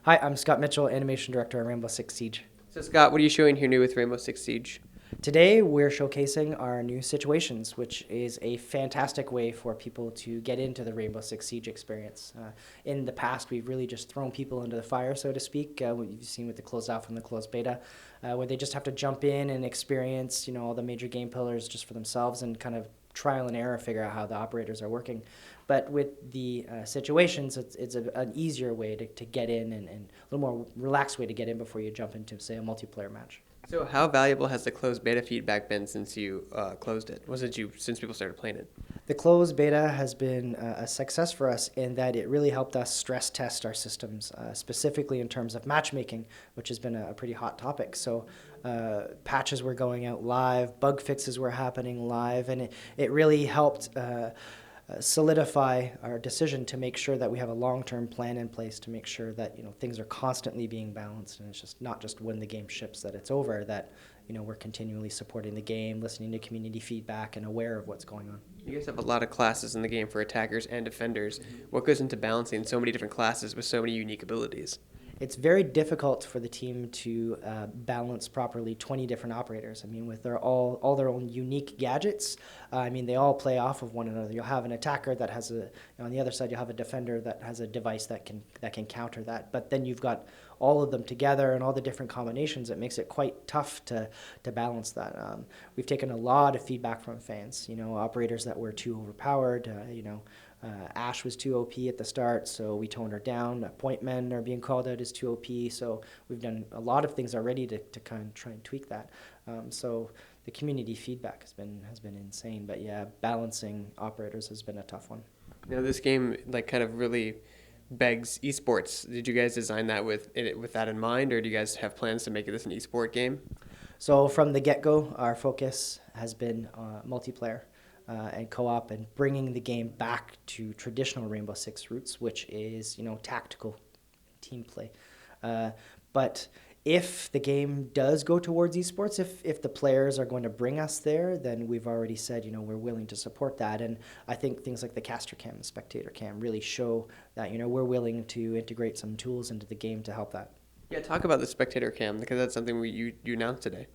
Hi, I'm Scott Mitchell, Animation Director at Rainbow Six Siege. So Scott, what are you showing here new with Rainbow Six Siege? Today, we're showcasing our new situations, which is a fantastic way for people to get into the Rainbow Six Siege experience. In the past, we've really just thrown people into the fire, so to speak, what you've seen with the closed alpha and the closed beta, where they just have to jump in and experience, all the major game pillars just for themselves and kind of trial and error figure out how the operators are working. But with the situations, it's an easier way to get in and a little more relaxed way to get in before you jump into, say, a multiplayer match. So how valuable has the closed beta feedback been since you closed it? Since people started playing it? The closed beta has been a success for us in that it really helped us stress test our systems, specifically in terms of matchmaking, which has been a pretty hot topic. So patches were going out live, bug fixes were happening live, and it really helped solidify our decision to make sure that we have a long-term plan in place to make sure that things are constantly being balanced, and it's just not just when the game ships that it's over, that we're continually supporting the game, listening to community feedback, and aware of what's going on. You guys have a lot of classes in the game for attackers and defenders. What goes into balancing so many different classes with so many unique abilities? It's very difficult for the team to balance properly 20 different operators. I mean, with all their own unique gadgets, they all play off of one another. You'll have an attacker that has on the other side, you'll have a defender that has a device that can counter that. But then you've got all of them together and all the different combinations. It makes it quite tough to balance that. We've taken a lot of feedback from fans. Operators that were too overpowered. Ashe was too OP at the start, so we toned her down. Point men are being called out as too OP, so we've done a lot of things already to kind of try and tweak that. So the community feedback has been insane, but yeah, balancing operators has been a tough one. This game kind of really begs eSports. Did you guys design that with that in mind, or do you guys have plans to make this an esport game? So from the get-go, our focus has been multiplayer. And co-op and bringing the game back to traditional Rainbow Six roots, which is tactical team play. But if the game does go towards esports, if the players are going to bring us there, then we've already said we're willing to support that. And I think things like the caster cam, the spectator cam, really show that we're willing to integrate some tools into the game to help that. Yeah, talk about the spectator cam, because that's something you announced today.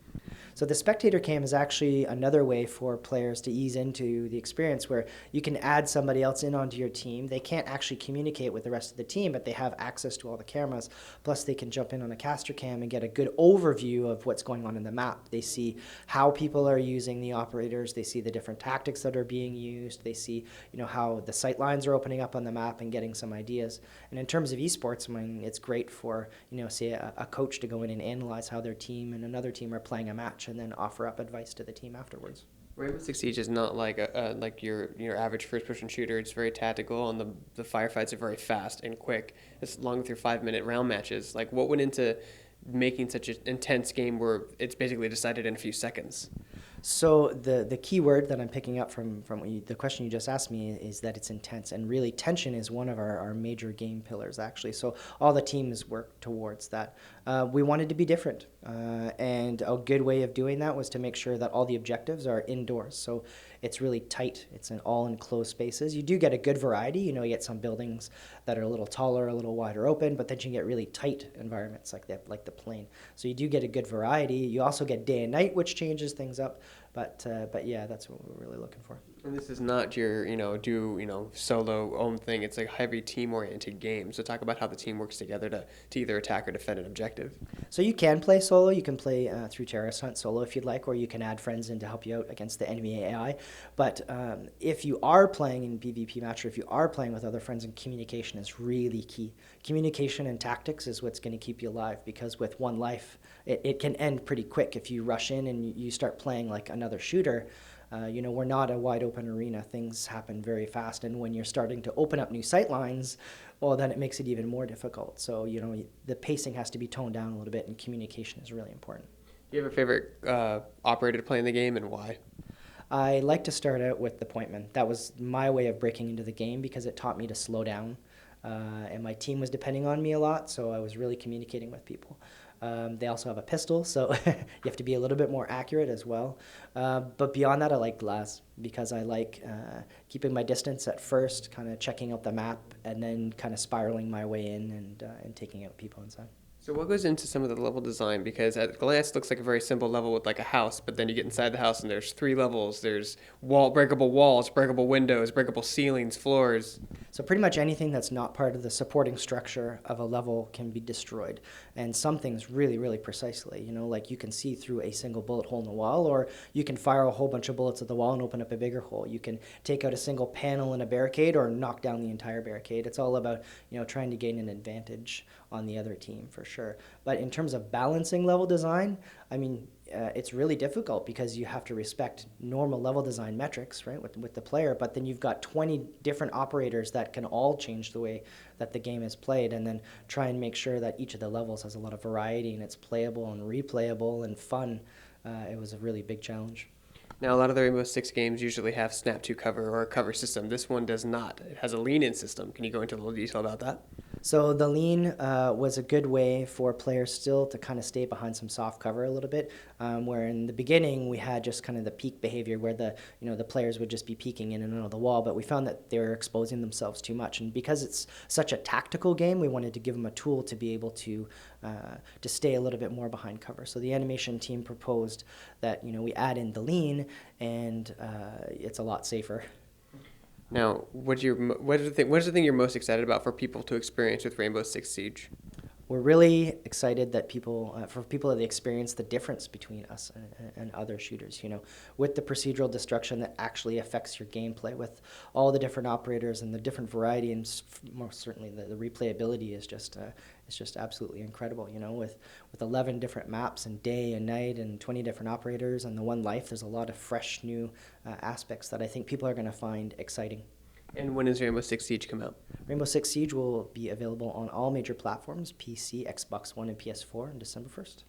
So the spectator cam is actually another way for players to ease into the experience where you can add somebody else in onto your team. They can't actually communicate with the rest of the team, but they have access to all the cameras. Plus they can jump in on a caster cam and get a good overview of what's going on in the map. They see how people are using the operators. They see the different tactics that are being used. They see how the sight lines are opening up on the map and getting some ideas. And in terms of esports, it's great for say a coach to go in and analyze how their team and another team are playing a match and then offer up advice to the team afterwards. Rainbow Six Siege is not like like your average first-person shooter. It's very tactical, and the firefights are very fast and quick. It's along with your 5-minute round matches. Like, what went into making such an intense game where it's basically decided in a few seconds? So the key word that I'm picking up from the question you just asked me is that it's intense, and really tension is one of our major game pillars, actually. So all the teams work towards that. We wanted to be different, and a good way of doing that was to make sure that all the objectives are indoors. So it's really tight. It's in all enclosed spaces. You do get a good variety. You get some buildings that are a little taller, a little wider open, but then you get really tight environments like the plain. So you do get a good variety. You also get day and night, which changes things up. But yeah, that's what we're really looking for. And this is not your solo own thing. It's a heavy team oriented game. So talk about how the team works together to either attack or defend an objective. So you can play solo. You can play through Terrorist Hunt solo if you'd like, or you can add friends in to help you out against the enemy AI. But if you are playing in PvP match, or if you are playing with other friends, and communication is really key. Communication and tactics is what's going to keep you alive, because with one life, it can end pretty quick if you rush in and you start playing like another shooter. We're not a wide open arena. Things happen very fast, and when you're starting to open up new sight lines, well, then it makes it even more difficult. So the pacing has to be toned down a little bit, and communication is really important. Do you have a favorite operator to play in the game, and why? I like to start out with the pointman. That was my way of breaking into the game because it taught me to slow down. And my team was depending on me a lot, so I was really communicating with people. They also have a pistol, so you have to be a little bit more accurate as well. But beyond that, I like glass because I like keeping my distance at first, kind of checking out the map, and then kind of spiraling my way in and taking out people inside. So what goes into some of the level design? Because at a glance, it looks like a very simple level with like a house, but then you get inside the house and there's three levels. There's breakable walls, breakable windows, breakable ceilings, floors. So pretty much anything that's not part of the supporting structure of a level can be destroyed. And some things really, really precisely, like you can see through a single bullet hole in the wall, or you can fire a whole bunch of bullets at the wall and open up a bigger hole. You can take out a single panel in a barricade or knock down the entire barricade. It's all about, trying to gain an advantage on the other team for sure. But in terms of balancing level design, I mean, it's really difficult because you have to respect normal level design metrics, right, with the player, but then you've got 20 different operators that can all change the way that the game is played, and then try and make sure that each of the levels has a lot of variety and it's playable and replayable and fun. It was a really big challenge. Now, a lot of the Rainbow Six games usually have snap to cover or a cover system. This one does not. It has a lean-in system. Can you go into a little detail about that? So the lean was a good way for players still to kind of stay behind some soft cover a little bit, where in the beginning we had just kind of the peek behavior where the players would just be peeking in and out of the wall, but we found that they were exposing themselves too much. And because it's such a tactical game, we wanted to give them a tool to be able to stay a little bit more behind cover. So the animation team proposed that we add in the lean, and it's a lot safer. Now, what is the thing you're most excited about for people to experience with Rainbow Six Siege? We're really excited that for people that experience the difference between us and other shooters, with the procedural destruction that actually affects your gameplay, with all the different operators and the different variety, and most certainly the replayability is just absolutely incredible. With 11 different maps and day and night and 20 different operators and the one life, there's a lot of fresh new aspects that I think people are going to find exciting. And when does Rainbow Six Siege come out? Rainbow Six Siege will be available on all major platforms, PC, Xbox One, and PS4 on December 1st.